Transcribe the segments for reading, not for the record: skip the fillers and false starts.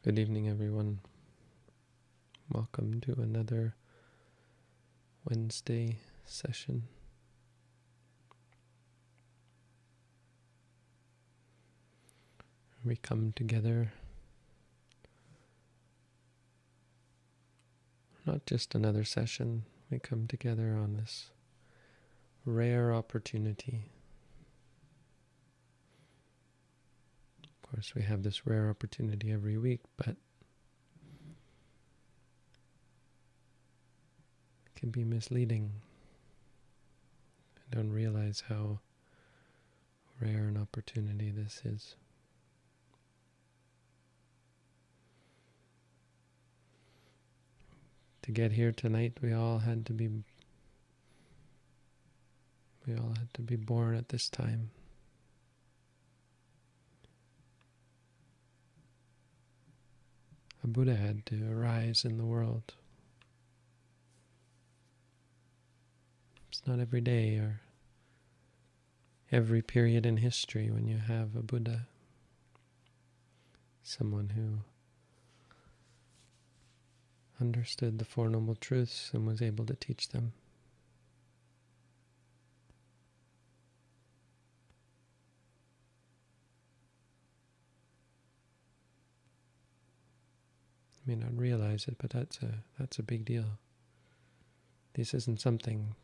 Good evening, everyone. Welcome to another Wednesday session. We come together, not just another session, we come together on this rare opportunity. Of course, we have this rare opportunity every week, but it can be misleading. I don't realize how rare an opportunity this is. To get here tonight, we all had to be born at this time. A Buddha had to arise in the world. It's not every day or every period in history when you have a Buddha, someone who understood the Four Noble Truths and was able to teach them. You may not realize it, but that's a big deal. This isn't something,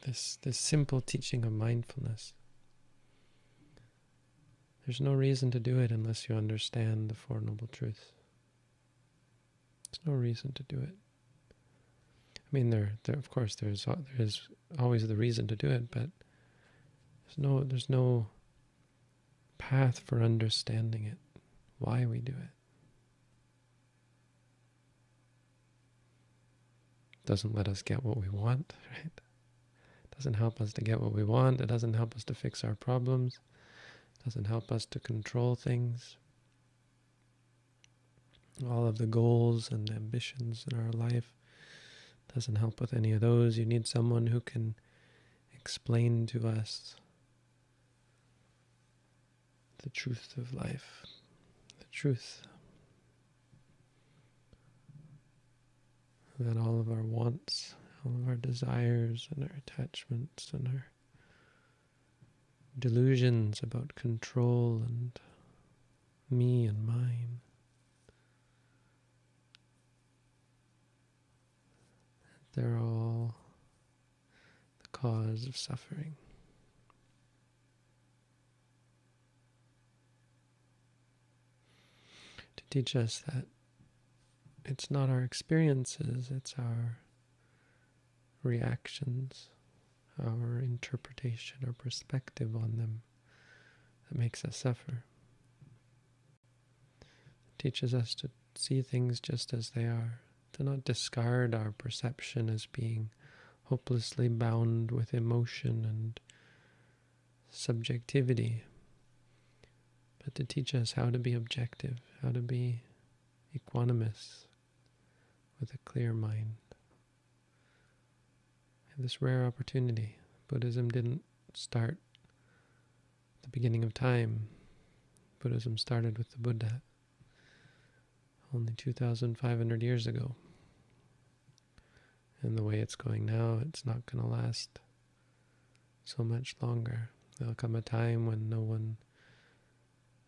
this simple teaching of mindfulness. There's no reason to do it unless you understand the Four Noble Truths. There's no reason to do it. I mean, there of course there is always the reason to do it, but there's no path for understanding it, why we do it. Doesn't let us get what we want, right? Doesn't help us to get what we want. It doesn't help us to fix our problems. It doesn't help us to control things. All of the goals and ambitions in our life doesn't help with any of those. You need someone who can explain to us the truth of life, the truth that all of our wants, all of our desires and our attachments and our delusions about control and me and mine, they're all the cause of suffering. To teach us that it's not our experiences, it's our reactions, our interpretation, our perspective on them that makes us suffer. It teaches us to see things just as they are, to not discard our perception as being hopelessly bound with emotion and subjectivity, but to teach us how to be objective, how to be equanimous with a clear mind. We have this rare opportunity. Buddhism didn't start at the beginning of time. Buddhism started with the Buddha only 2,500 years ago. And the way it's going now, it's not going to last so much longer. There'll come a time when no one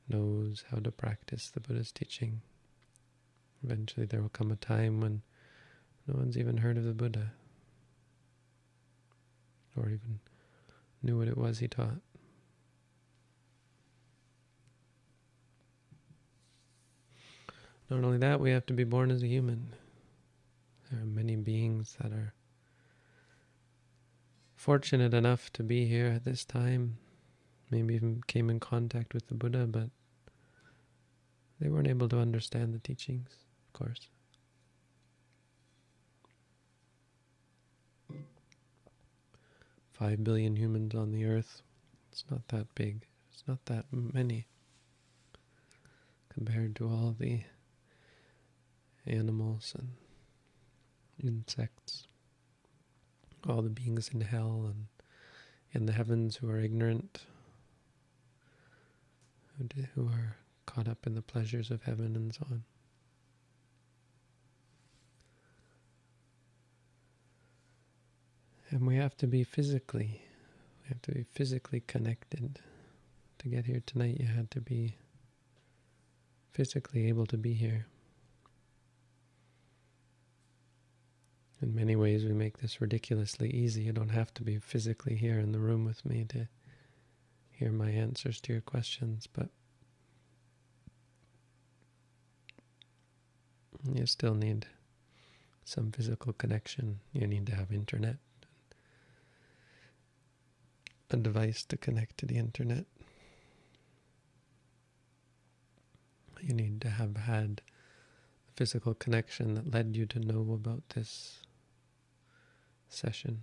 knows how to practice the Buddha's teaching. Eventually there will come a time when no one's even heard of the Buddha or even knew what it was he taught. Not only that, we have to be born as a human. There are many beings that are fortunate enough to be here at this time, maybe even came in contact with the Buddha, but they weren't able to understand the teachings, of course. $5 billion humans on the earth. It's not that big. It's not that many compared to all the animals and insects, all the beings in hell and in the heavens who are ignorant, who are caught up in the pleasures of heaven and so on. And we have to be physically connected. To get here tonight, you had to be physically able to be here. In many ways, we make this ridiculously easy. You don't have to be physically here in the room with me to hear my answers to your questions, but you still need some physical connection. You need to have internet, a device to connect to the internet. You need to have had a physical connection that led you to know about this session.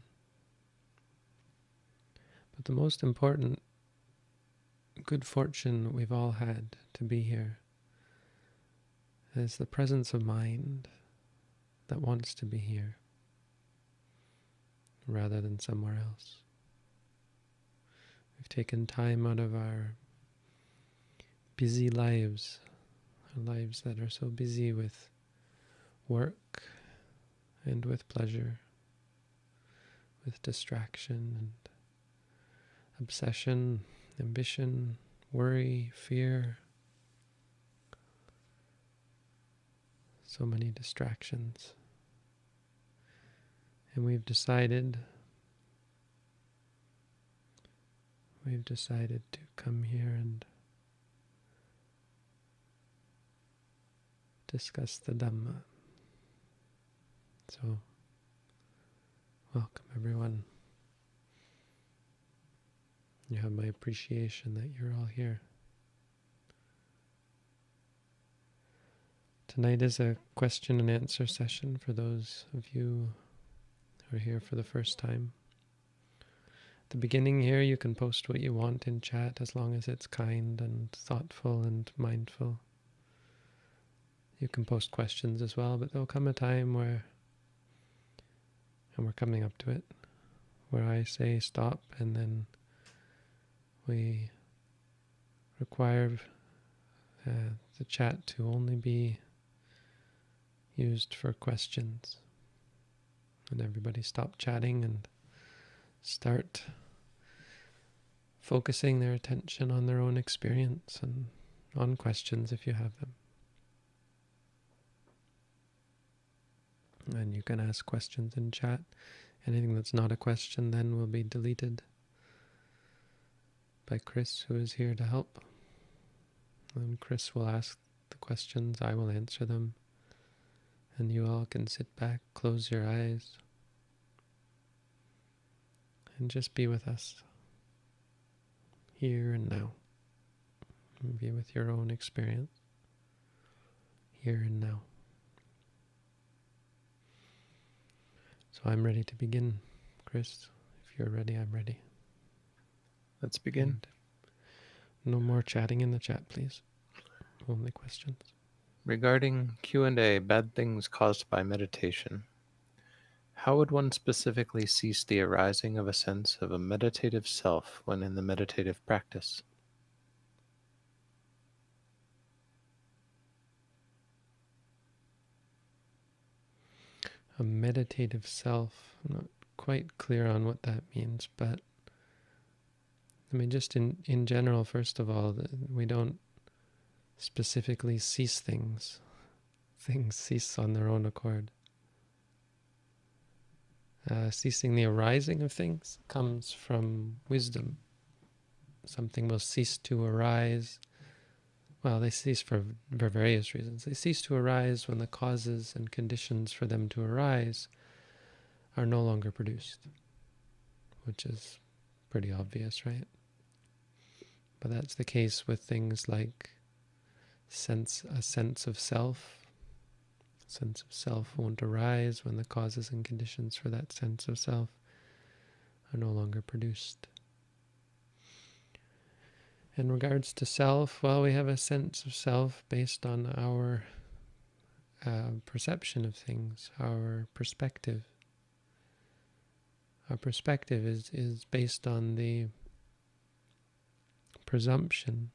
But the most important good fortune we've all had to be here is the presence of mind that wants to be here rather than somewhere else. We've taken time out of our busy lives, our lives that are so busy with work and with pleasure, with distraction and obsession, ambition, worry, fear. So many distractions. And we've decided to come here and discuss the Dhamma. So, welcome everyone. You have my appreciation that you're all here. Tonight is a question and answer session for those of you who are here for the first time. At the beginning here, you can post what you want in chat as long as it's kind and thoughtful and mindful. You can post questions as well, but there'll come a time where, and we're coming up to it, where I say stop, and then we require the chat to only be used for questions. And everybody stop chatting and start focusing their attention on their own experience and on questions if you have them. And you can ask questions in chat. Anything that's not a question then will be deleted by Chris, who is here to help. And Chris will ask the questions, I will answer them, and you all can sit back, close your eyes, and just be with us, here and now. And be with your own experience, here and now. So I'm ready to begin. Chris, if you're ready, I'm ready. Let's begin. And no more chatting in the chat, please. Only questions. Regarding Q&A, bad things caused by meditation, how would one specifically cease the arising of a sense of a meditative self when in the meditative practice? A meditative self. I'm not quite clear on what that means, but I mean, just in general, first of all, we don't specifically cease things. Things cease on their own accord. Ceasing the arising of things comes from wisdom. Something will cease to arise. Well, they cease for various reasons. They cease to arise when the causes and conditions for them to arise are no longer produced, which is pretty obvious, right? But that's the case with things like a sense of self. Sense of self won't arise when the causes and conditions for that sense of self are no longer produced. In regards to self, well, we have a sense of self based on our perception of things, our perspective. Our perspective is based on the presumption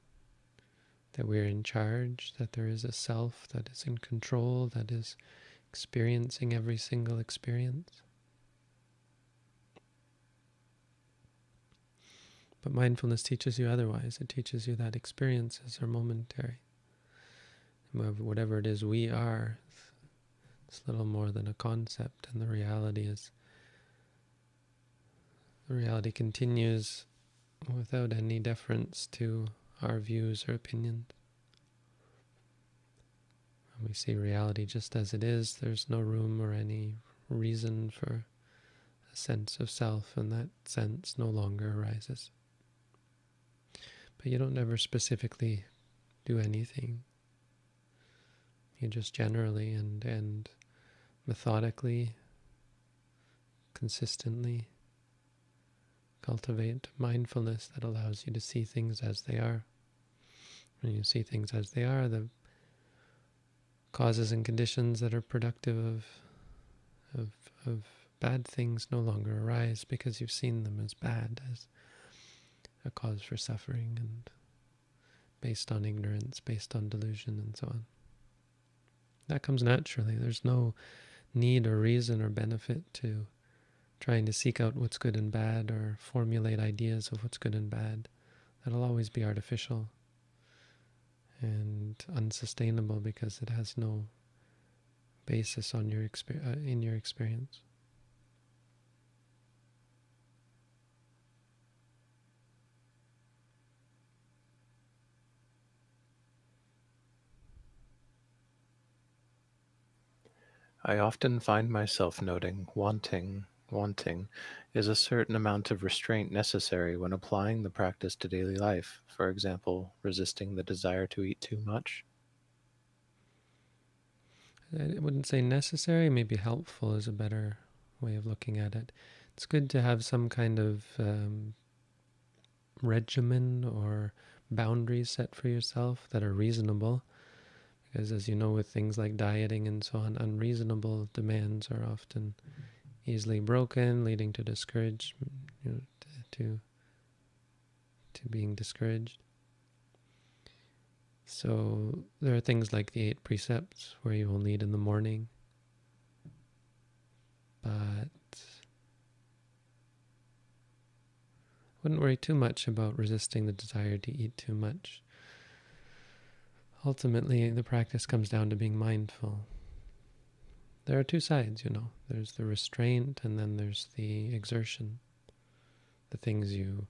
that we're in charge, that there is a self that is in control, that is experiencing every single experience. But mindfulness teaches you otherwise. It teaches you that experiences are momentary. Whatever it is we are, it's little more than a concept, and the reality continues without any deference to our views or opinions. When we see reality just as it is, there's no room or any reason for a sense of self, and that sense no longer arises. But you don't ever specifically do anything. You just generally and methodically, consistently cultivate mindfulness that allows you to see things as they are. When you see things as they are, the causes and conditions that are productive of bad things no longer arise, because you've seen them as bad, as a cause for suffering, and based on ignorance, based on delusion, and so on. That comes naturally. There's no need or reason or benefit to trying to seek out what's good and bad or formulate ideas of what's good and bad. That'll always be artificial and unsustainable, because it has no basis on your in your experience. I often find myself noting wanting is a certain amount of restraint necessary when applying the practice to daily life. For example, resisting the desire to eat too much. I wouldn't say necessary, maybe helpful is a better way of looking at it. It's good to have some kind of regimen or boundaries set for yourself that are reasonable. Because as you know, with things like dieting and so on, unreasonable demands are often easily broken, leading to discouragement, to being discouraged. So there are things like the 8 precepts where you will eat in the morning, but wouldn't worry too much about resisting the desire to eat too much. Ultimately, the practice comes down to being mindful. There are 2 sides, There's the restraint, and then there's the exertion. The things you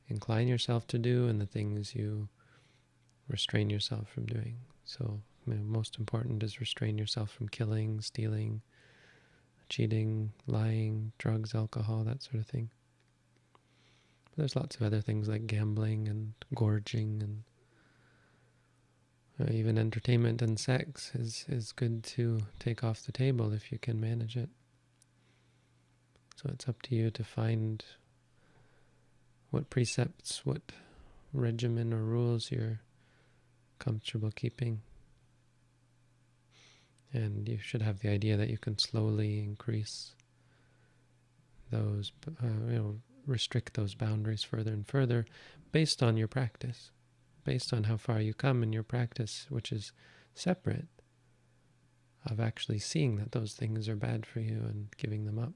incline yourself to do and the things you restrain yourself from doing. So, most important is restrain yourself from killing, stealing, cheating, lying, drugs, alcohol, that sort of thing. But there's lots of other things like gambling and gorging, and even entertainment and sex is good to take off the table if you can manage it. So it's up to you to find what precepts, what regimen or rules you're comfortable keeping. And you should have the idea that you can slowly increase those, restrict those boundaries further and further based on your practice, based on how far you come in your practice, which is separate of actually seeing that those things are bad for you and giving them up.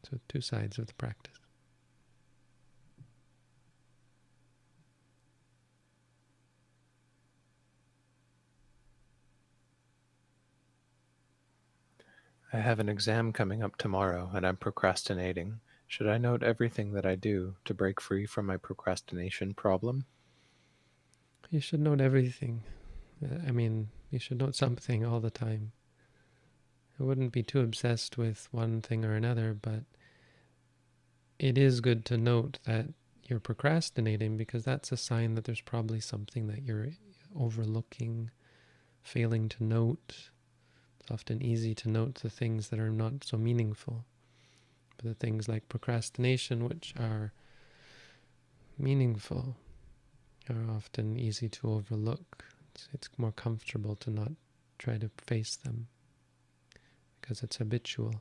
So 2 sides of the practice. I have an exam coming up tomorrow and I'm procrastinating. Should I note everything that I do to break free from my procrastination problem? You should note everything. You should note something all the time. I wouldn't be too obsessed with one thing or another, but it is good to note that you're procrastinating, because that's a sign that there's probably something that you're overlooking, failing to note. It's often easy to note the things that are not so meaningful. But the things like procrastination, which are meaningful, are often easy to overlook. It's more comfortable to not try to face them because it's habitual.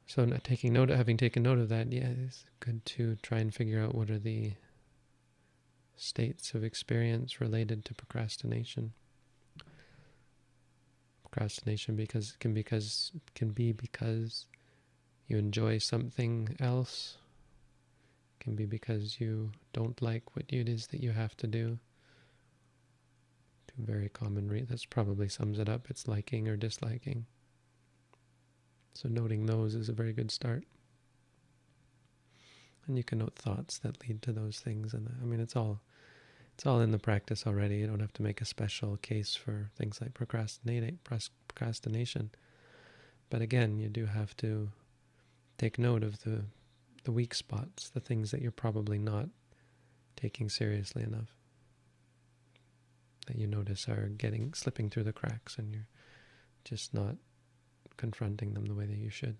So having taken note of that, it's good to try and figure out what are the states of experience related to procrastination. Procrastination can be because you enjoy something else. Can be because you don't like what it is that you have to do. Two very common that's probably sums it up. It's liking or disliking. So noting those is a very good start. And you can note thoughts that lead to those things. And I mean, it's all in the practice already. You don't have to make a special case for things like procrastination. But again, you do have to take note of the weak spots, the things that you're probably not taking seriously enough, that you notice are slipping through the cracks, and you're just not confronting them the way that you should.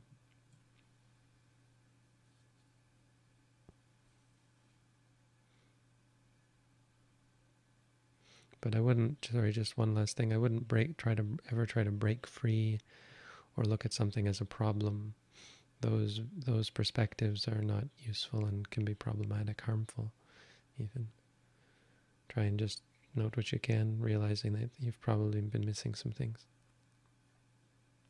But I wouldn't, just one last thing, I wouldn't try to break free or look at something as a problem. Those perspectives are not useful and can be problematic, harmful even. Try and just note what you can, realizing that you've probably been missing some things.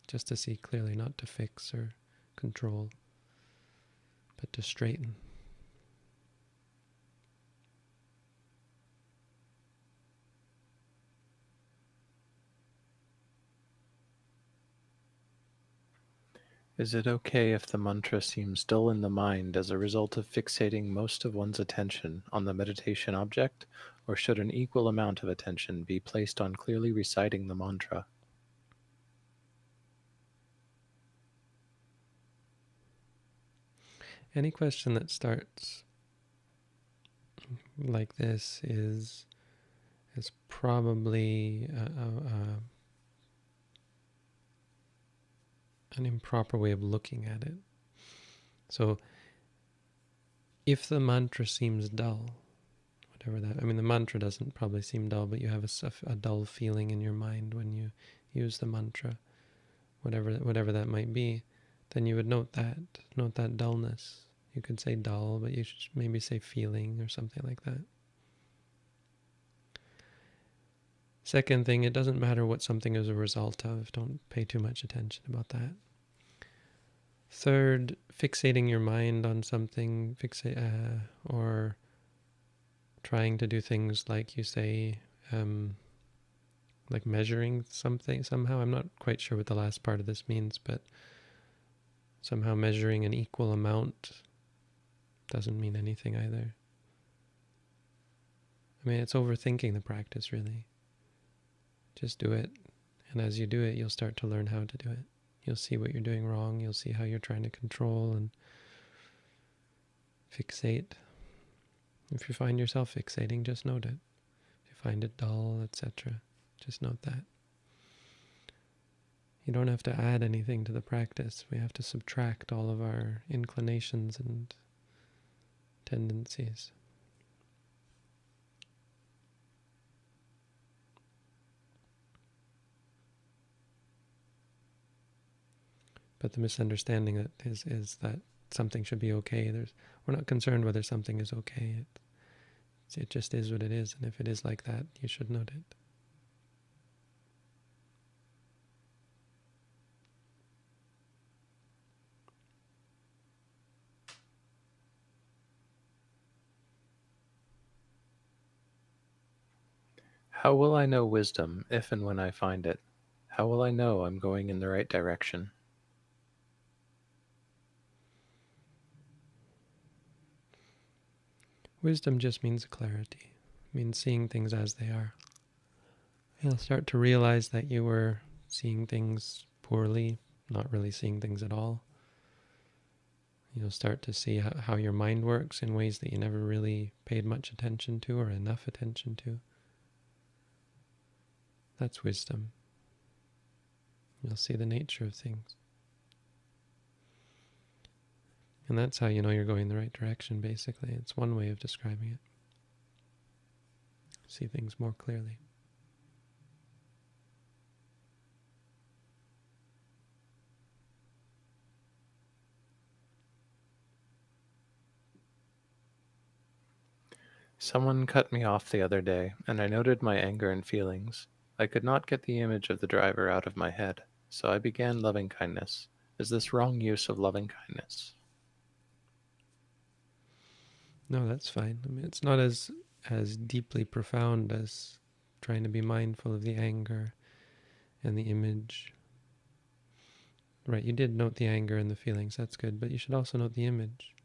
Just to see clearly, not to fix or control, but to straighten. Is it okay if the mantra seems dull in the mind as a result of fixating most of one's attention on the meditation object, or should an equal amount of attention be placed on clearly reciting the mantra? Any question that starts like this is probably an improper way of looking at it. So if the mantra seems dull, whatever that, I mean, the mantra doesn't probably seem dull, but you have a dull feeling in your mind when you use the mantra, whatever that might be, then you would note that dullness. You could say dull, but you should maybe say feeling or something like that. Second thing, it doesn't matter what something is a result of. Don't pay too much attention about that. Third, fixating your mind on something, or trying to do things like you say, like measuring something somehow. I'm not quite sure what the last part of this means, but somehow measuring an equal amount doesn't mean anything either. I mean, it's overthinking the practice, really. Just do it, and as you do it, you'll start to learn how to do it. You'll see what you're doing wrong. You'll see how you're trying to control and fixate. If you find yourself fixating, just note it. If you find it dull, etc., just note that. You don't have to add anything to the practice. We have to subtract all of our inclinations and tendencies. But the misunderstanding is that something should be okay. We're not concerned whether something is okay. It just is what it is, and if it is like that, you should note it. How will I know wisdom if and when I find it? How will I know I'm going in the right direction? Wisdom just means clarity. It means seeing things as they are. You'll start to realize that you were seeing things poorly, not really seeing things at all. You'll start to see how your mind works in ways that you never really paid much attention to or enough attention to. That's wisdom. You'll see the nature of things. And that's how you know you're going the right direction, basically. It's one way of describing it. See things more clearly. Someone cut me off the other day, and I noted my anger and feelings. I could not get the image of the driver out of my head, so I began loving kindness. Is this wrong use of loving kindness? No, that's fine. I mean, it's not as deeply profound as trying to be mindful of the anger and the image. Right, you did note the anger and the feelings, that's good, but you should also note the image.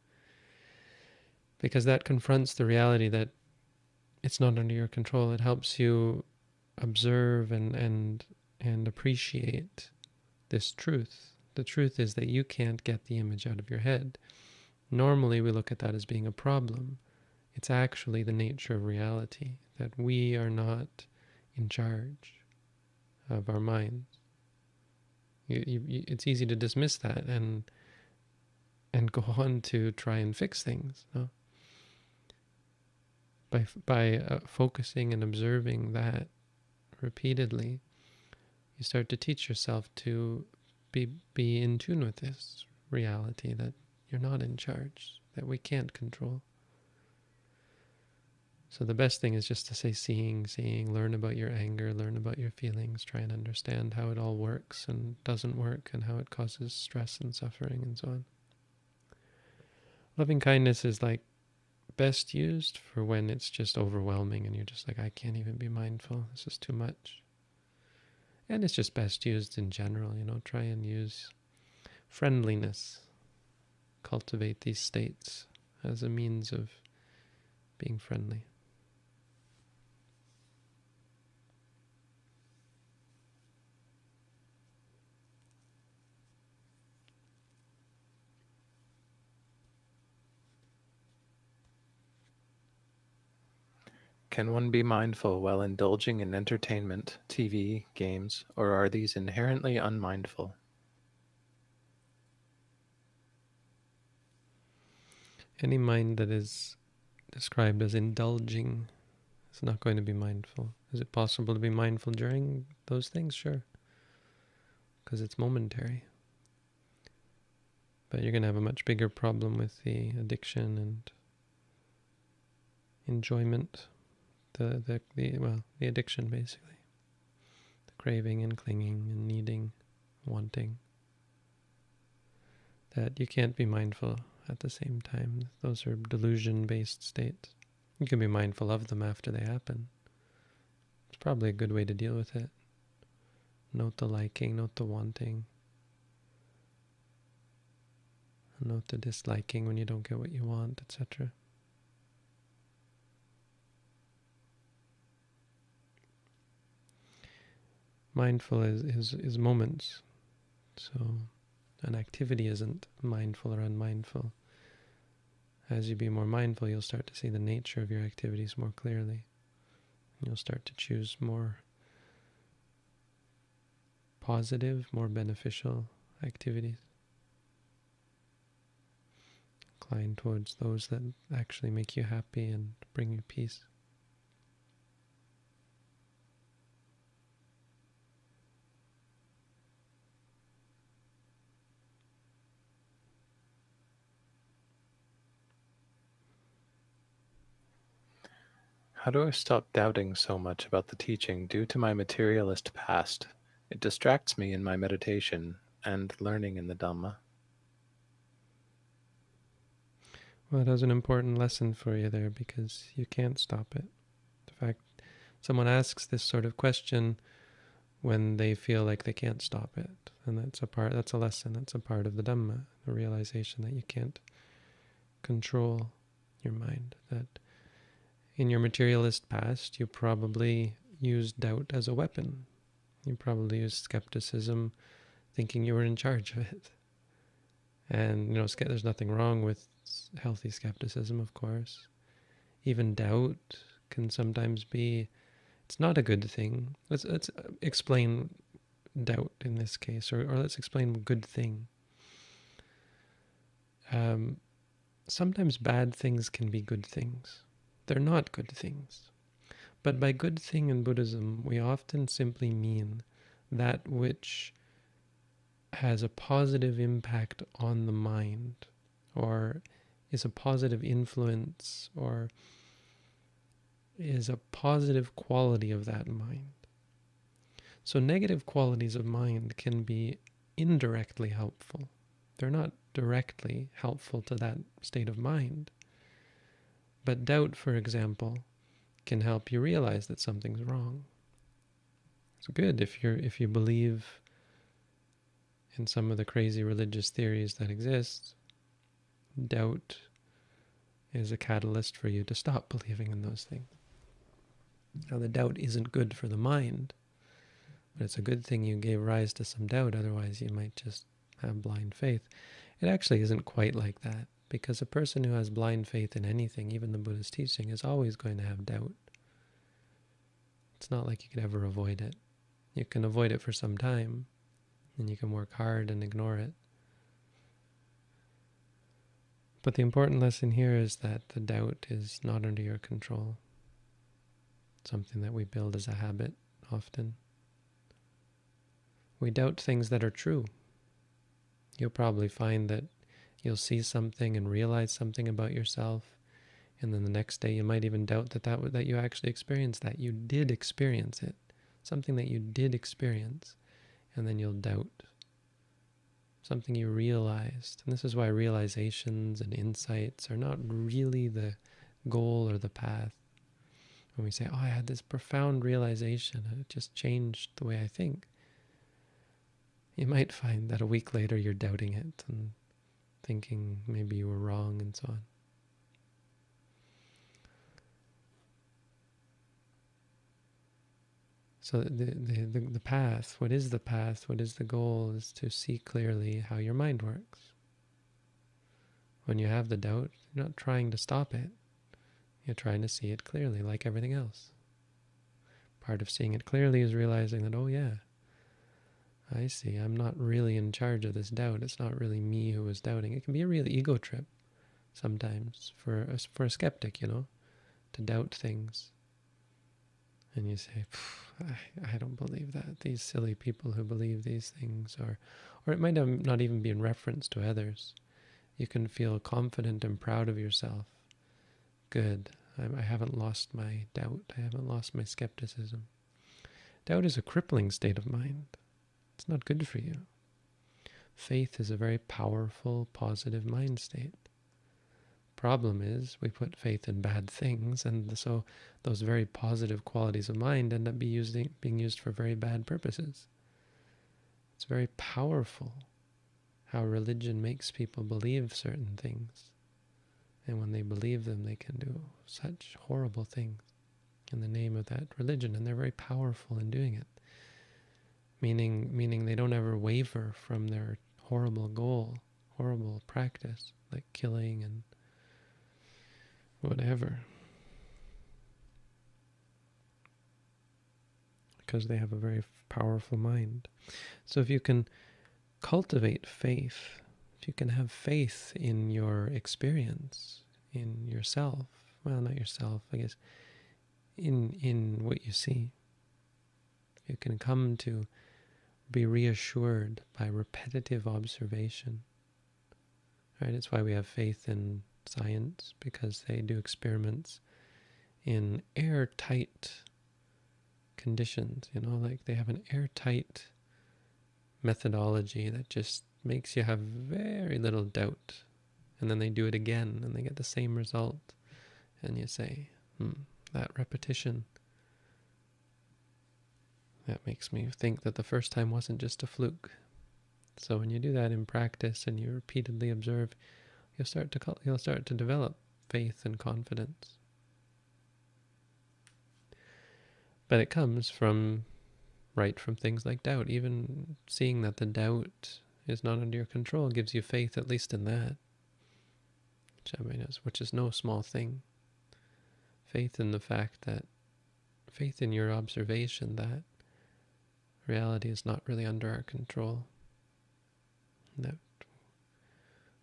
Because that confronts the reality that it's not under your control. It helps you observe and appreciate this truth. The truth is that you can't get the image out of your head. Normally we look at that as being a problem. It's actually the nature of reality, that we are not in charge of our minds. It's easy to dismiss that and go on to try and fix things. No? By focusing and observing that repeatedly, you start to teach yourself to be in tune with this reality, that you're not in charge, that we can't control. So the best thing is just to say seeing, learn about your anger, learn about your feelings, try and understand how it all works and doesn't work and how it causes stress and suffering and so on. Loving kindness is like best used for when it's just overwhelming and you're just like, I can't even be mindful, this is too much. And it's just best used in general, try and use friendliness, cultivate these states as a means of being friendly. Can one be mindful while indulging in entertainment, TV, games, or are these inherently unmindful? Any mind that is described as indulging is not going to be mindful. Is it possible to be mindful during those things? Sure. Because it's momentary. But you're going to have a much bigger problem with the addiction and enjoyment. The addiction, basically. The craving and clinging and needing, wanting. That you can't be mindful at the same time. Those are delusion-based states. You can be mindful of them after they happen. It's probably a good way to deal with it. Note the liking, note the wanting. Note the disliking when you don't get what you want, etc. Mindful is moments. So an activity isn't mindful or unmindful. As you be more mindful, you'll start to see the nature of your activities more clearly. You'll start to choose more positive, more beneficial activities. Incline towards those that actually make you happy and bring you peace. How do I stop doubting so much about the teaching due to my materialist past? It distracts me in my meditation and learning in the Dhamma. Well, it has an important lesson for you there because you can't stop it. In fact, someone asks this sort of question when they feel like they can't stop it. And that's a lesson, that's a part of the Dhamma, the realization that you can't control your mind. That in your materialist past, you probably used doubt as a weapon. You probably used skepticism thinking you were in charge of it. And, there's nothing wrong with healthy skepticism, of course. Even doubt can sometimes be, it's not a good thing. Let's explain doubt in this case, or let's explain good thing. Sometimes bad things can be good things. They're not good things. But by good thing in Buddhism, we often simply mean that which has a positive impact on the mind, or is a positive influence, or is a positive quality of that mind. So negative qualities of mind can be indirectly helpful. They're not directly helpful to that state of mind. But doubt, for example, can help you realize that something's wrong. It's good if you believe in some of the crazy religious theories that exist. Doubt is a catalyst for you to stop believing in those things. Now, the doubt isn't good for the mind, but it's a good thing you gave rise to some doubt, otherwise you might just have blind faith. It actually isn't quite like that, because a person who has blind faith in anything, even the Buddha's teaching, is always going to have doubt. It's not like you could ever avoid it. You can avoid it for some time, and you can work hard and ignore it. But the important lesson here is that the doubt is not under your control. It's something that we build as a habit often. We doubt things that are true. You'll probably find that you'll see something and realize something about yourself, and then the next day you might even doubt that you actually experienced that. You did experience it. Something that you did experience, and then you'll doubt something you realized. And this is why realizations and insights are not really the goal or the path. When we say, oh, I had this profound realization and it just changed the way I think, you might find that a week later you're doubting it and thinking maybe you were wrong and so on. So the path, what is the path, what is the goal, is to see clearly how your mind works. When you have the doubt, you're not trying to stop it. You're trying to see it clearly, like everything else. Part of seeing it clearly is realizing that, oh yeah, I see, I'm not really in charge of this doubt. It's not really me who is doubting. It can be a real ego trip sometimes for a skeptic, to doubt things. And you say, I don't believe that. These silly people who believe these things, or it might not even be in reference to others. You can feel confident and proud of yourself. Good. I haven't lost my doubt. I haven't lost my skepticism. Doubt is a crippling state of mind. It's not good for you. Faith is a very powerful, positive mind state. Problem is, we put faith in bad things, and so those very positive qualities of mind end up being used for very bad purposes. It's very powerful how religion makes people believe certain things. And when they believe them, they can do such horrible things in the name of that religion, and they're very powerful in doing it. Meaning they don't ever waver from their horrible goal, horrible practice, like killing and whatever. Because they have a very powerful mind. So if you can cultivate faith, if you can have faith in your experience, in yourself, well, not yourself, I guess, in what you see, you can come to be reassured by repetitive observation. Right? It's why we have faith in science, because they do experiments in airtight conditions, like they have an airtight methodology that just makes you have very little doubt. And then they do it again and they get the same result. And you say, that repetition, that makes me think that the first time wasn't just a fluke. So when you do that in practice and you repeatedly observe, you'll start to develop faith and confidence. But it comes from things like doubt. Even seeing that the doubt is not under your control gives you faith, at least in that, which is no small thing. Faith in the fact that, faith in your observation that reality is not really under our control. That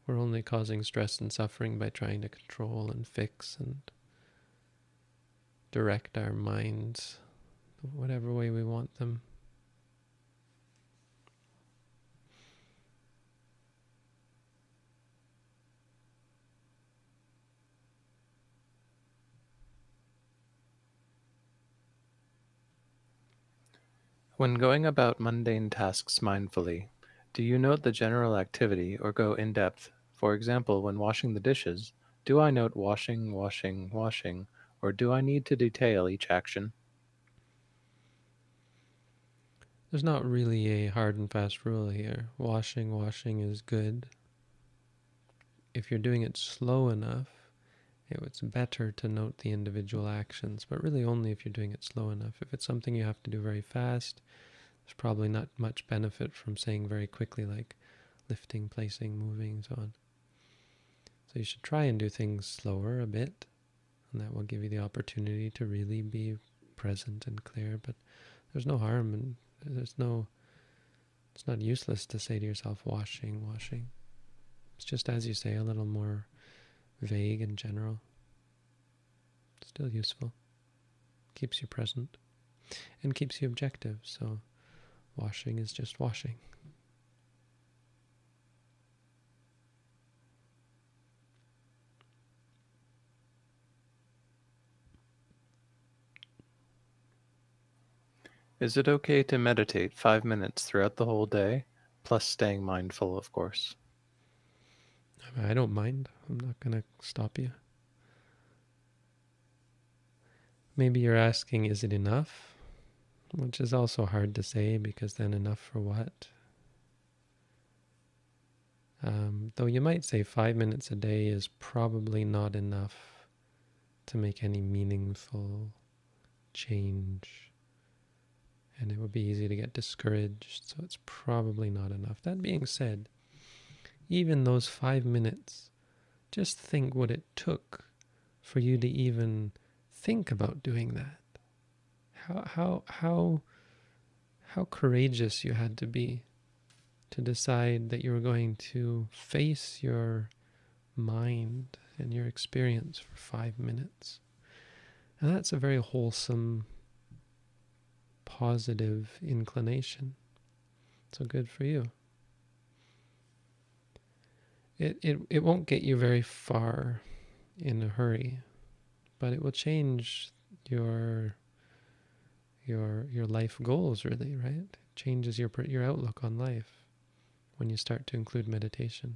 we're only causing stress and suffering by trying to control and fix and direct our minds whatever way we want them. When going about mundane tasks mindfully, do you note the general activity or go in depth? For example, when washing the dishes, do I note washing, washing, washing, or do I need to detail each action? There's not really a hard and fast rule here. Washing is good. If you're doing it slow enough, it's better to note the individual actions, but really only if you're doing it slow enough. If it's something you have to do very fast, there's probably not much benefit from saying very quickly, like lifting, placing, moving, so on. So you should try and do things slower a bit, and that will give you the opportunity to really be present and clear. But there's no harm, and it's not useless to say to yourself, washing, washing. It's just, as you say, a little more vague and general. Still useful. Keeps you present and keeps you objective. So washing is just washing. Is it okay to meditate 5 minutes throughout the whole day, plus staying mindful, of course? I don't mind. I'm not going to stop you. Maybe you're asking, is it enough? Which is also hard to say, because then enough for what? Though you might say 5 minutes a day is probably not enough to make any meaningful change. And it would be easy to get discouraged, so it's probably not enough. That being said, even those 5 minutes, just think what it took for you to even think about doing that. How courageous you had to be to decide that you were going to face your mind and your experience for 5 minutes. And that's a very wholesome, positive inclination. So good for you. It won't get you very far in a hurry, but it will change your life goals, really, right? It changes your outlook on life when you start to include meditation.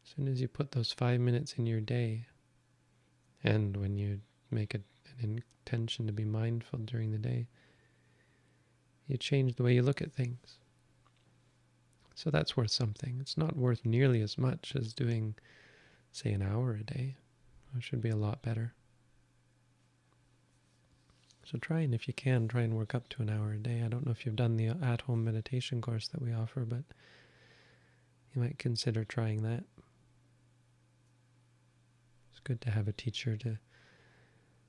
As soon as you put those 5 minutes in your day, and when you make an intention to be mindful during the day, you change the way you look at things. So that's worth something. It's not worth nearly as much as doing, say, an hour a day. It should be a lot better. So try, and if you can, try and work up to an hour a day. I don't know if you've done the at-home meditation course that we offer, but you might consider trying that. It's good to have a teacher to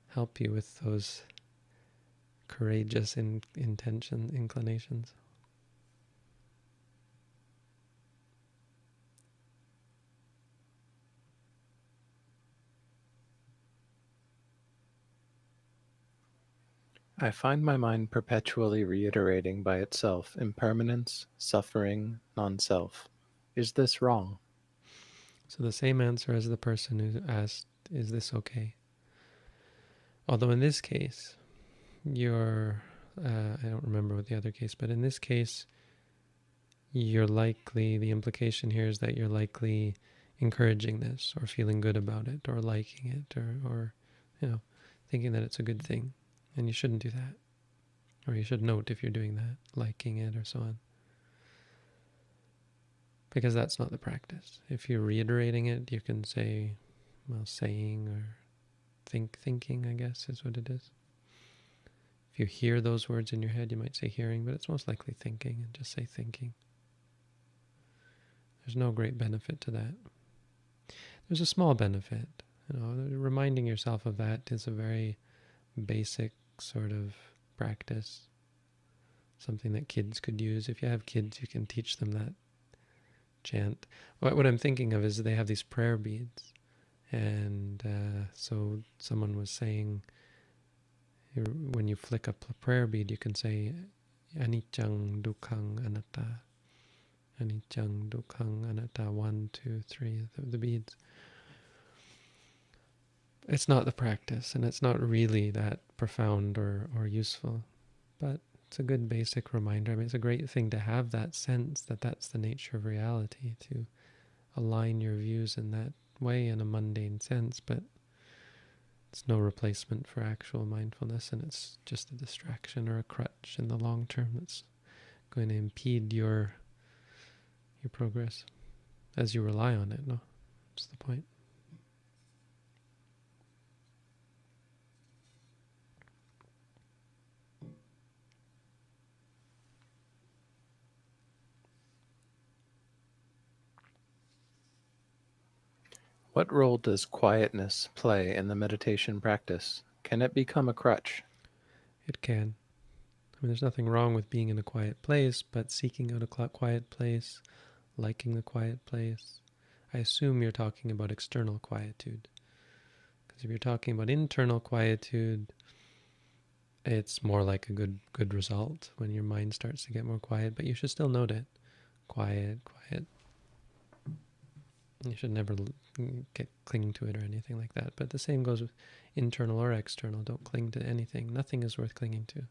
help you with those courageous inclinations. I find my mind perpetually reiterating by itself impermanence, suffering, non-self. Is this wrong? So the same answer as the person who asked, is this okay? Although in this case, I don't remember what the other case, but in this case, the implication here is that you're likely encouraging this, or feeling good about it, or liking it, or thinking that it's a good thing. And you shouldn't do that. Or you should note if you're doing that, liking it or so on. Because that's not the practice. If you're reiterating it, you can say, saying, or thinking, I guess is what it is. If you hear those words in your head, you might say hearing, but it's most likely thinking, and just say thinking. There's no great benefit to that. There's a small benefit. Reminding yourself of that is a very basic sort of practice. Something that kids could use. If you have kids, you can teach them that chant. What I'm thinking of is they have these prayer beads. And so someone was saying, when you flick a prayer bead, you can say, Anicang Dukkang Anatta. Anicang Dukkang Anatta. 1, 2, 3, the beads. It's not the practice, and it's not really that profound or useful. But it's a good basic reminder. I mean, it's a great thing to have that sense that that's the nature of reality, to align your views in that way in a mundane sense, but it's no replacement for actual mindfulness, and it's just a distraction or a crutch in the long term that's going to impede your progress as you rely on it. No, that's the point. What role does quietness play in the meditation practice? Can it become a crutch? It can. I mean, there's nothing wrong with being in a quiet place, but seeking out a quiet place, liking the quiet place. I assume you're talking about external quietude. Because if you're talking about internal quietude, it's more like a good result when your mind starts to get more quiet, but you should still note it. Quiet, quiet. You should never cling to it or anything like that. But the same goes with internal or external. Don't cling to anything. Nothing is worth clinging to.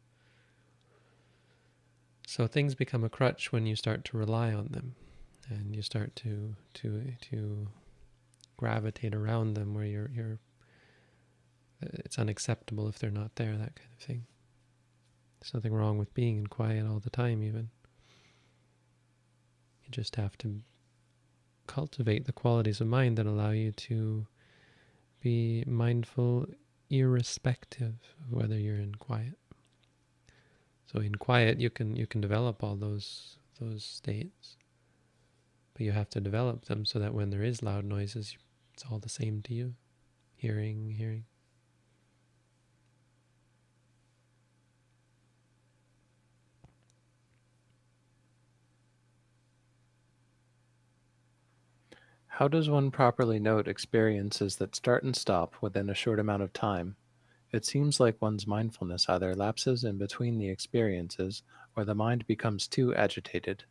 So things become a crutch when you start to rely on them, and you start to gravitate around them, where you're it's unacceptable if they're not there. That kind of thing. There's nothing wrong with being in quiet all the time. Even you just have to cultivate the qualities of mind that allow you to be mindful irrespective of whether you're in quiet. So in quiet you can develop all those states, but you have to develop them so that when there is loud noises, it's all the same to you. Hearing. How does one properly note experiences that start and stop within a short amount of time? It seems like one's mindfulness either lapses in between the experiences or the mind becomes too agitated.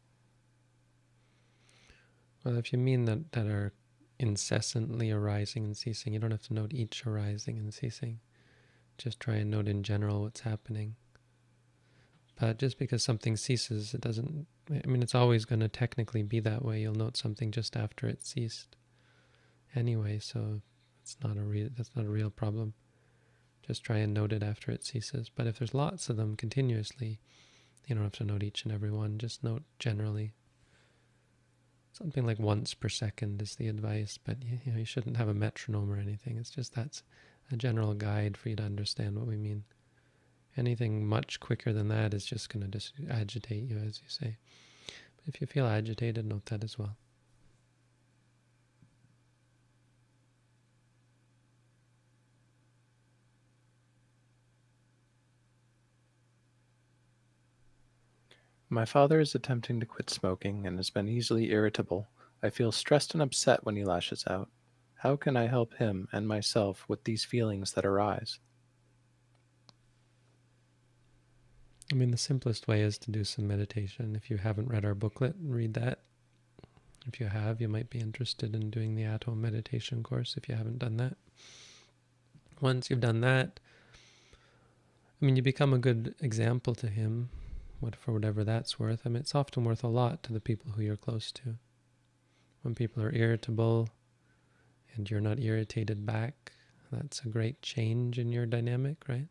Well, if you mean that are incessantly arising and ceasing, you don't have to note each arising and ceasing. Just try and note in general what's happening. But just because something ceases, it doesn't, I mean, it's always going to technically be that way. You'll note something just after it ceased anyway, so that's not a real problem. Just try and note it after it ceases. But if there's lots of them continuously, you don't have to note each and every one. Just note generally. Something like once per second is the advice, but you shouldn't have a metronome or anything. It's just that's a general guide for you to understand what we mean. Anything much quicker than that is just going to just agitate you, as you say. But if you feel agitated, note that as well. My father is attempting to quit smoking and has been easily irritable. I feel stressed and upset when he lashes out. How can I help him and myself with these feelings that arise? I mean, the simplest way is to do some meditation. If you haven't read our booklet, read that. If you have, you might be interested in doing the at-home meditation course if you haven't done that. Once you've done that, I mean, you become a good example to him, for whatever that's worth. I mean, it's often worth a lot to the people who you're close to. When people are irritable and you're not irritated back, that's a great change in your dynamic, right?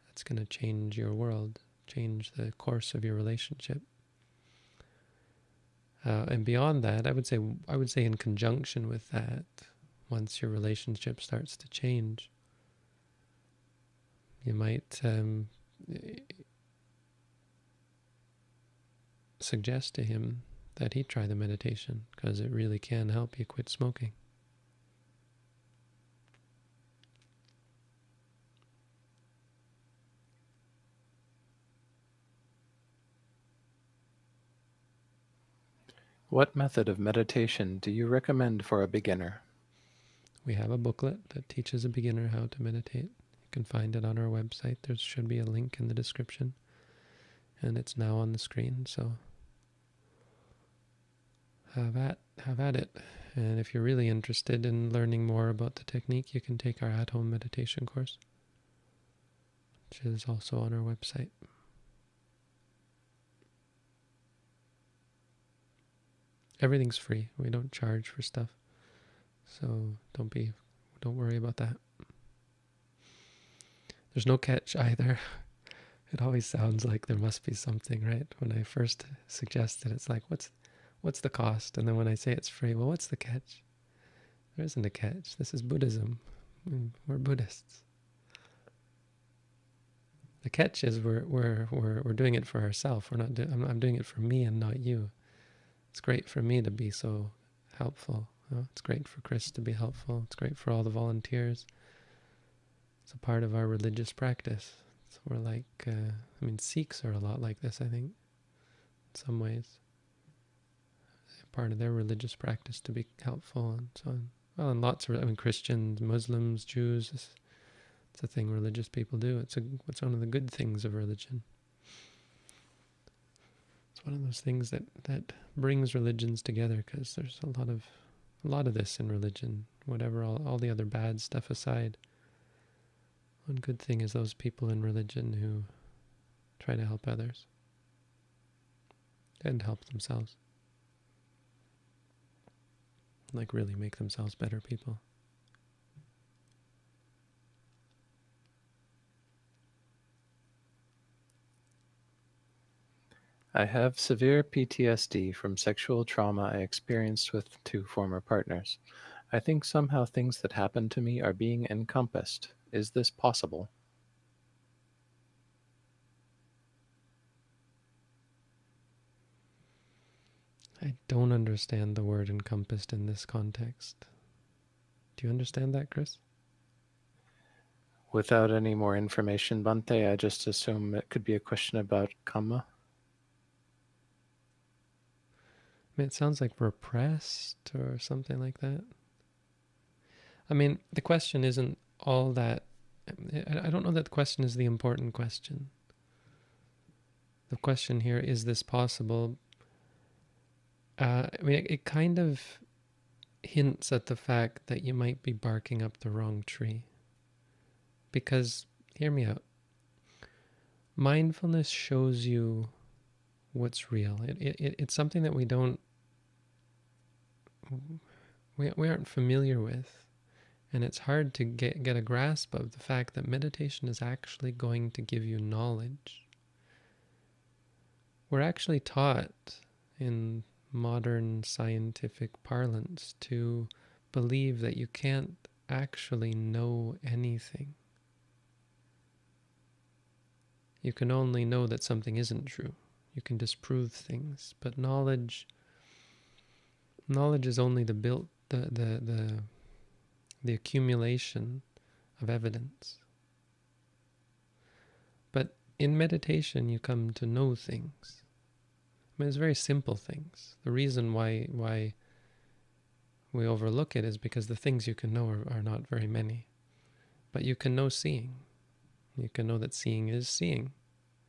That's going to change your world, change the course of your relationship. And beyond that, I would say in conjunction with that, once your relationship starts to change, you might suggest to him that he try the meditation, because it really can help you quit smoking. What method of meditation do you recommend for a beginner? We have a booklet that teaches a beginner how to meditate. You can find it on our website. There should be a link in the description, and it's now on the screen, so have at it. And if you're really interested in learning more about the technique, you can take our at-home meditation course, which is also on our website. Everything's free. We don't charge for stuff. So don't worry about that. There's no catch either. It always sounds like there must be something, right? When I first suggest it, it's like, what's the cost? And then when I say it's free, well, what's the catch? There isn't a catch. This is Buddhism. We're Buddhists. The catch is we're doing it for ourselves. I'm doing it for me and not you. It's great for me to be so helpful. It's great for Chris to be helpful. It's great for all the volunteers. It's a part of our religious practice. So we're like, Sikhs are a lot like this, I think, in some ways. Part of their religious practice to be helpful and so on. Well, and lots of, Christians, Muslims, Jews, it's a thing religious people do. It's one of the good things of religion. It's one of those things that brings religions together, because there's a lot of this in religion. Whatever, all the other bad stuff aside, one good thing is those people in religion who try to help others and help themselves. Like really make themselves better people. I have severe PTSD from sexual trauma I experienced with 2 former partners. I think somehow things that happened to me are being encompassed. Is this possible? I don't understand the word encompassed in this context. Do you understand that, Chris? Without any more information, Bante, I just assume it could be a question about karma. It sounds like repressed or something like that. The question isn't all that. I don't know that the question is the important question. The question here, is this possible? It kind of hints at the fact that you might be barking up the wrong tree. Because, hear me out, mindfulness shows you what's real. It's something that we aren't familiar with. And it's hard to get a grasp of the fact that meditation is actually going to give you knowledge. We're actually taught in modern scientific parlance to believe that you can't actually know anything. You can only know that something isn't true. You can disprove things, but knowledge is only the accumulation of evidence. But in meditation, you come to know things. It's very simple things. The reason why we overlook it is because the things you can know are not very many. But you can know seeing. You can know that seeing is seeing.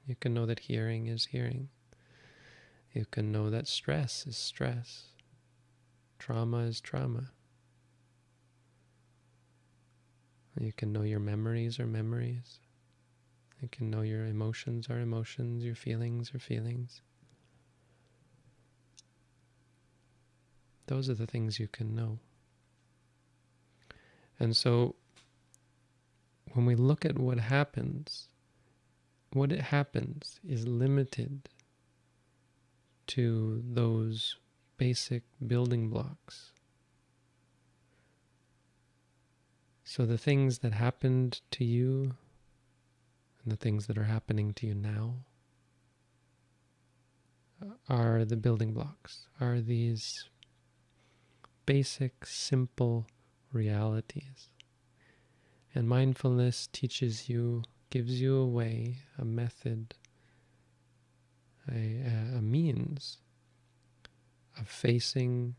You can know that hearing is hearing. You can know that stress is stress. Trauma is trauma. You can know your memories are memories. You can know your emotions are emotions, your feelings are feelings. Those are the things you can know. And so, when we look at what happens is limited to those basic building blocks. So the things that happened to you and the things that are happening to you now are the building blocks, are these basic, simple realities. And mindfulness teaches you, gives you a way, a method, a means of facing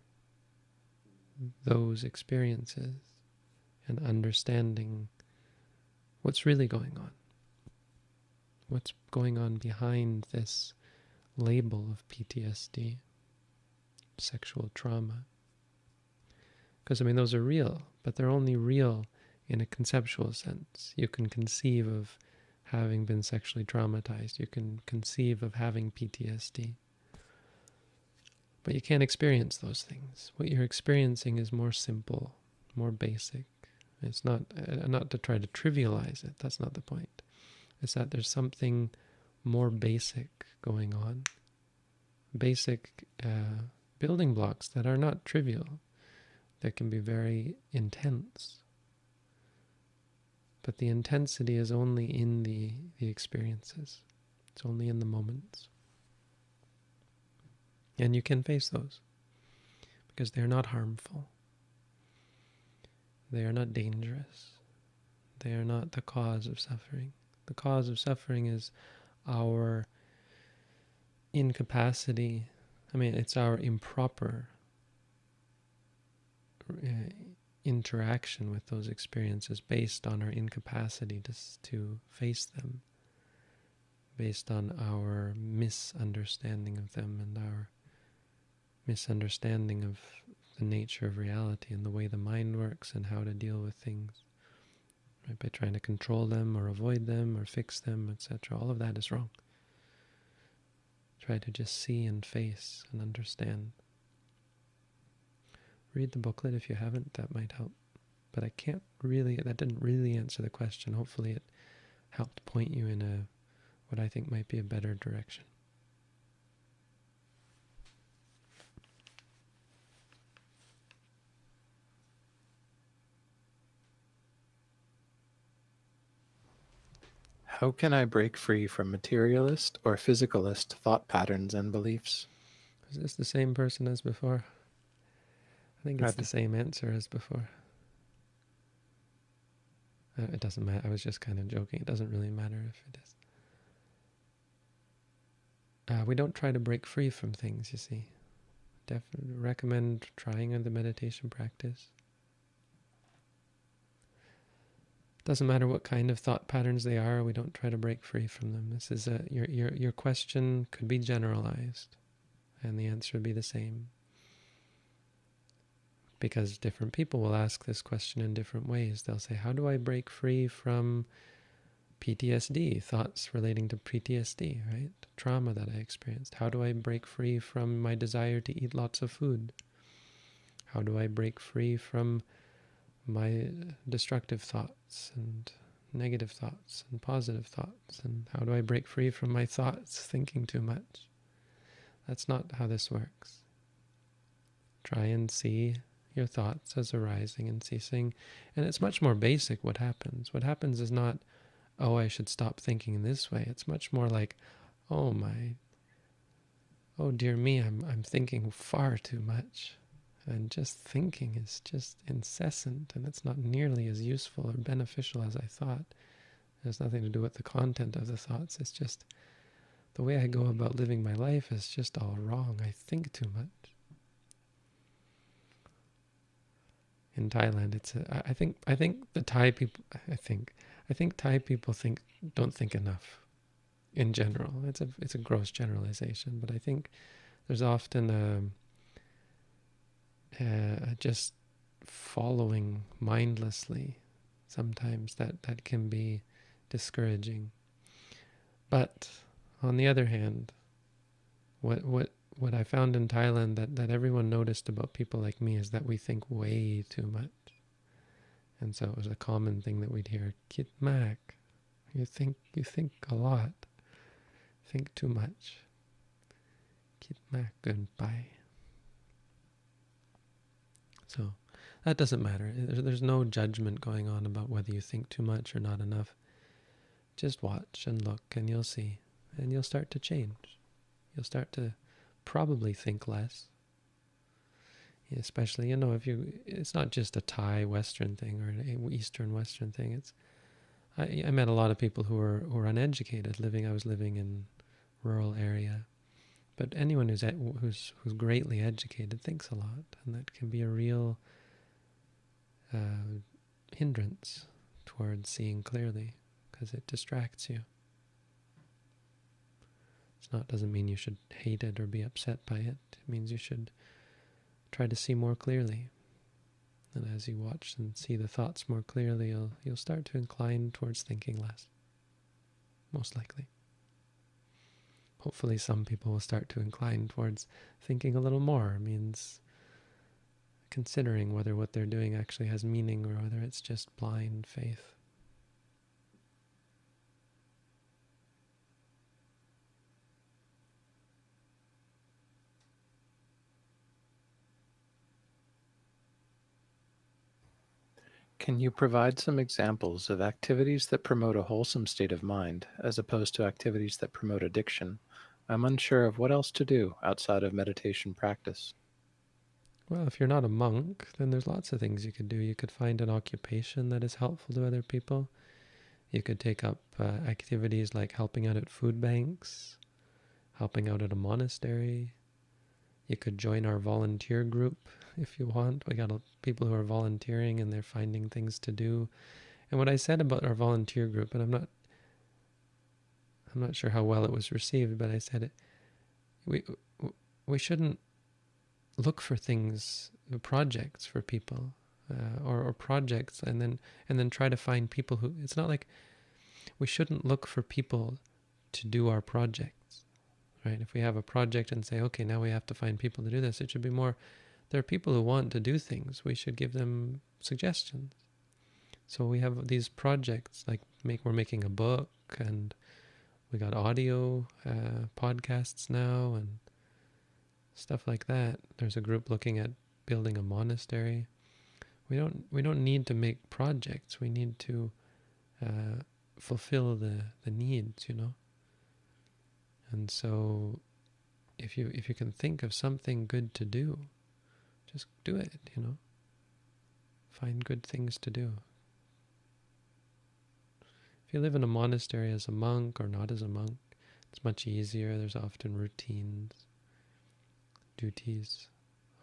those experiences and understanding what's really going on. What's going on behind this label of PTSD, sexual trauma. Because, those are real, but they're only real in a conceptual sense. You can conceive of having been sexually traumatized. You can conceive of having PTSD. But you can't experience those things. What you're experiencing is more simple, more basic. It's not to try to trivialize it. That's not the point. It's that there's something more basic going on. Basic building blocks that are not trivial, that can be very intense. But the intensity is only in the experiences. It's only in the moments. And you can face those because they're not harmful. They are not dangerous. They are not the cause of suffering. The cause of suffering is our incapacity. It's our improper interaction with those experiences based on our incapacity to face them, based on our misunderstanding of them and our misunderstanding of the nature of reality and the way the mind works and how to deal with things, right? By trying to control them or avoid them or fix them, etc. All of that is wrong. Try to just see and face and understand. Read the booklet if you haven't, that might help. But that didn't really answer the question. Hopefully it helped point you in what I think might be a better direction. How can I break free from materialist or physicalist thought patterns and beliefs? Is this the same person as before? I think it's the same answer as before. It doesn't matter. I was just kind of joking. It doesn't really matter if it is. We don't try to break free from things, you see. Definitely recommend trying the meditation practice. Doesn't matter what kind of thought patterns they are. We don't try to break free from them. This is your question could be generalized, and the answer would be the same. Because different people will ask this question in different ways. They'll say, how do I break free from PTSD, thoughts relating to PTSD, right? Trauma that I experienced. How do I break free from my desire to eat lots of food? How do I break free from my destructive thoughts and negative thoughts and positive thoughts? And how do I break free from my thoughts thinking too much? That's not how this works. Try and see your thoughts as arising and ceasing. And it's much more basic what happens. What happens is not, oh, I should stop thinking in this way. It's much more like, oh dear me, I'm thinking far too much. And just thinking is just incessant, and it's not nearly as useful or beneficial as I thought. It has nothing to do with the content of the thoughts. It's just the way I go about living my life is just all wrong. I think too much. In Thailand, I think the Thai people, I think Thai people don't think enough in general. It's a gross generalization, but I think there's often just following mindlessly sometimes that can be discouraging. But on the other hand, what I found in Thailand that everyone noticed about people like me is that we think way too much. And so it was a common thing that we'd hear, "Kit mak, you think a lot, think too much. Kit mak gun pai." So that doesn't matter. There's no judgment going on about whether you think too much or not enough. Just watch and look, and you'll see. And you'll start to change. You'll start to probably think less. Especially, it's not just a Thai Western thing or an Eastern Western thing. I met a lot of people who were uneducated. I was living in rural area. But anyone who's greatly educated thinks a lot, and that can be a real hindrance towards seeing clearly, because it distracts you. Doesn't mean you should hate it or be upset by it. It means you should try to see more clearly. And as you watch and see the thoughts more clearly, you'll start to incline towards thinking less, most likely. hopefully some people will start to incline towards thinking a little more. It means considering whether what they're doing actually has meaning or whether it's just blind faith. Can you provide some examples of activities that promote a wholesome state of mind, as opposed to activities that promote addiction? I'm unsure of what else to do outside of meditation practice. Well, if you're not a monk, then there's lots of things you could do. You could find an occupation that is helpful to other people. You could take up activities like helping out at food banks, helping out at a monastery. You could join our volunteer group if you want. We got people who are volunteering and they're finding things to do. And what I said about our volunteer group, and I'm not sure how well it was received, but I said we shouldn't look for things, projects for people, or projects, and then try to find people who. It's not like we shouldn't look for people to do our projects, right? If we have a project and say, okay, now we have to find people to do this, it should be more. There are people who want to do things. We should give them suggestions. So we have these projects like we're making a book, and we got audio podcasts now and stuff like that. There's a group looking at building a monastery. We don't need to make projects. We need to fulfill the needs, And so, if you can think of something good to do, just do it. Find good things to do. If you live in a monastery as a monk or not as a monk, it's much easier. There's often routines, duties.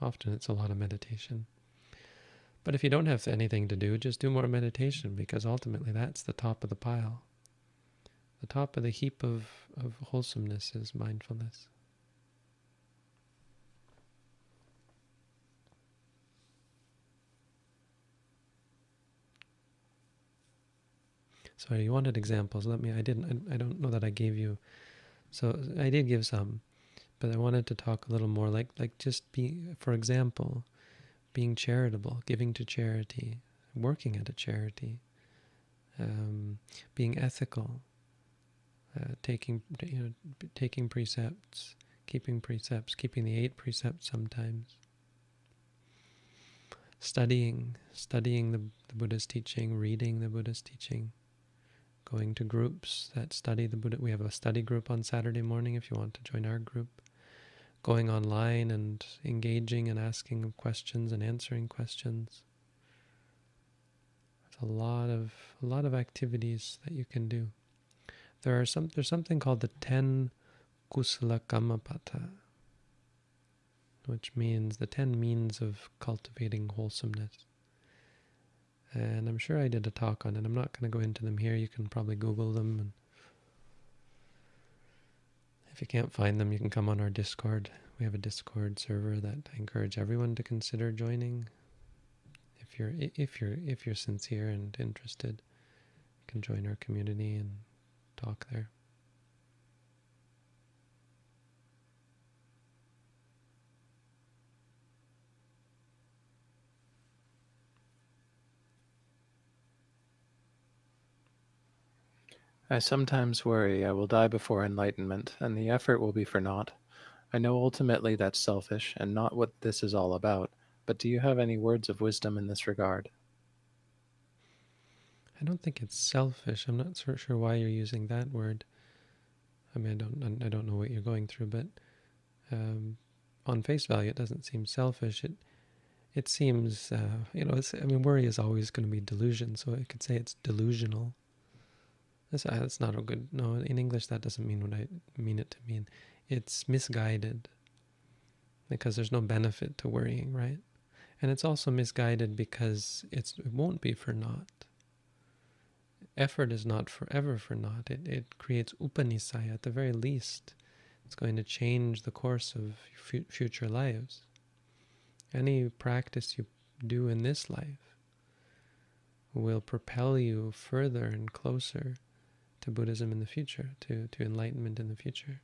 Often it's a lot of meditation. But if you don't have anything to do, just do more meditation, because ultimately that's the top of the pile. The top of the heap of wholesomeness is mindfulness. Sorry, you wanted examples. I don't know that I gave you. So I did give some, but I wanted to talk a little more like just for example, being charitable, giving to charity, working at a charity, being ethical, taking precepts, keeping the 8 precepts sometimes, studying the Buddha's teaching, reading the Buddha's teaching, going to groups that study the Buddha. We have a study group on Saturday morning if you want to join our group. Going online and engaging and asking questions and answering questions. There's a lot of activities that you can do. There's something called the 10 kusala kammapata, which means the 10 means of cultivating wholesomeness. And I'm sure I did a talk on it. I'm not going to go into them here. You can probably Google them. And if you can't find them, you can come on our Discord. We have a Discord server that I encourage everyone to consider joining. If you're sincere and interested, you can join our community and talk there. I sometimes worry I will die before enlightenment, and the effort will be for naught. I know ultimately that's selfish and not what this is all about, but do you have any words of wisdom in this regard? I don't think it's selfish. I'm not so sure why you're using that word. I mean, I don't know what you're going through, but on face value, it doesn't seem selfish. It seems, worry is always going to be delusion, so I could say it's delusional. That's not a good, no, in English that doesn't mean what I mean it to mean. It's misguided, because there's no benefit to worrying, right? And it's also misguided because it won't be for naught. Effort is not forever for naught. It creates upanisaya at the very least. It's going to change the course of future lives. Any practice you do in this life will propel you further and closer to Buddhism in the future, to enlightenment in the future.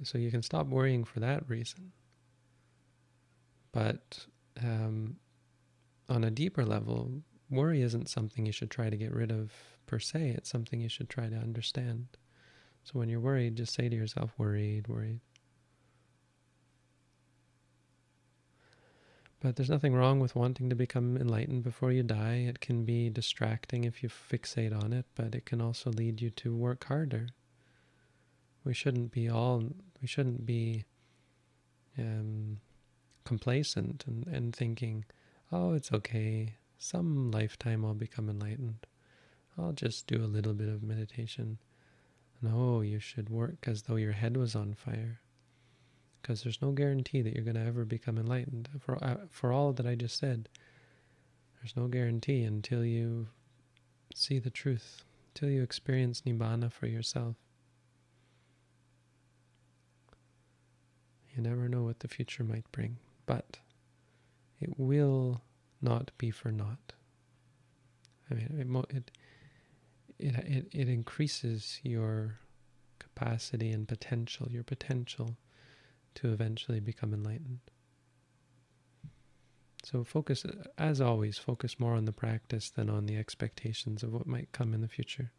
So you can stop worrying for that reason. But on a deeper level, worry isn't something you should try to get rid of per se. It's something you should try to understand. So when you're worried, just say to yourself, worried, worried. But there's nothing wrong with wanting to become enlightened before you die. It can be distracting if you fixate on it, but it can also lead you to work harder. We shouldn't be complacent and thinking, oh, it's okay. Some lifetime I'll become enlightened. I'll just do a little bit of meditation. No, you should work as though your head was on fire. Because there's no guarantee that you're going to ever become enlightened. For all that I just said, there's no guarantee until you see the truth, until you experience Nibbana for yourself. You never know what the future might bring, but it will not be for naught. I mean, it increases your capacity and potential, your potential to eventually become enlightened. So focus, as always, focus more on the practice than on the expectations of what might come in the future.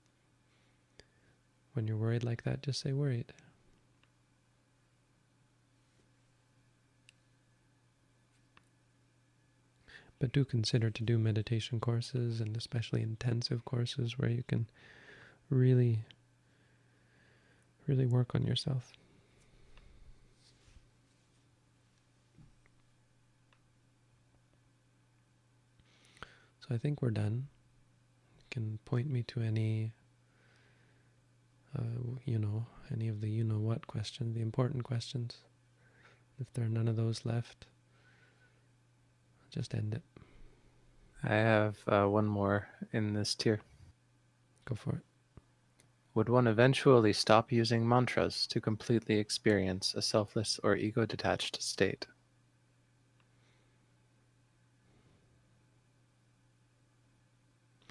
When you're worried like that, just say worried. But do consider to do meditation courses, and especially intensive courses where you can really, really work on yourself. So I think we're done. You can point me to any, any of the you-know-what questions, the important questions. If there are none of those left, I'll just end it. I have one more in this tier. Go for it. Would one eventually stop using mantras to completely experience a selfless or ego-detached state?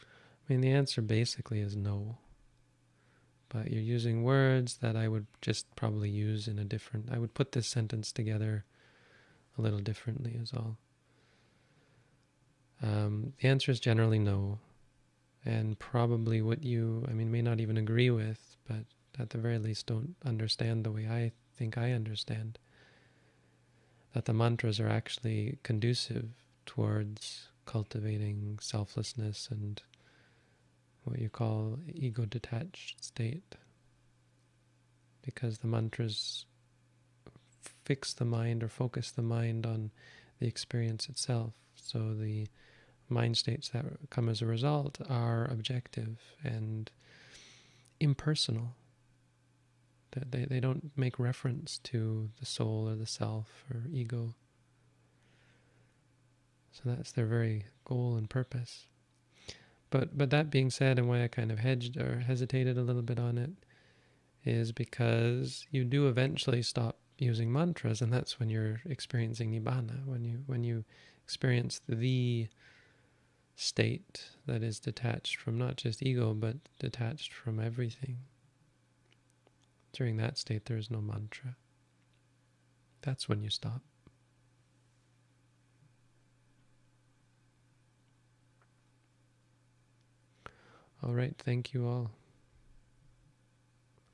I mean, the answer basically is no. But you're using words that I would just probably use in a different... I would put this sentence together a little differently is all. The answer is generally no. And probably what you, may not even agree with, but at the very least don't understand the way I think I understand. That the mantras are actually conducive towards cultivating selflessness and what you call ego-detached state. Because the mantras fix the mind or focus the mind on the experience itself. So the mind states that come as a result are objective and impersonal. They don't make reference to the soul or the self or ego. So that's their very goal and purpose. But that being said, and why I kind of hedged or hesitated a little bit on it, is because you do eventually stop using mantras, and that's when you're experiencing Nibbana, when you experience the state that is detached from not just ego, but detached from everything. During that state, there is no mantra. That's when you stop. All right, thank you all.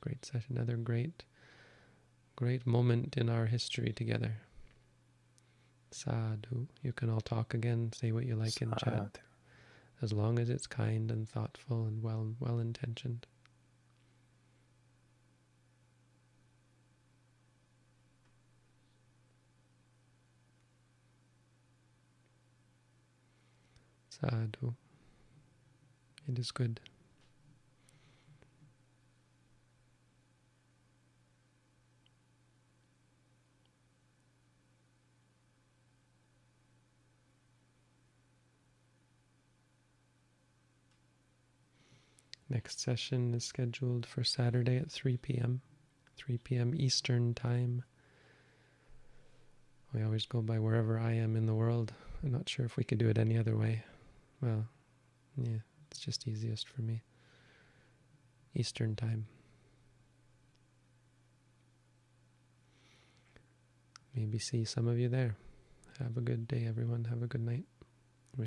Great session, another great moment in our history together. Sadhu. You can all talk again, say what you like in chat, as long as it's kind and thoughtful and well-intentioned. Sadhu. It is good. Next session is scheduled for Saturday at 3 p.m. 3 p.m. Eastern Time. We always go by wherever I am in the world. I'm not sure if we could do it any other way. Well, yeah, it's just easiest for me. Eastern Time. maybe see some of you there. Have a good day, everyone. Have a good night.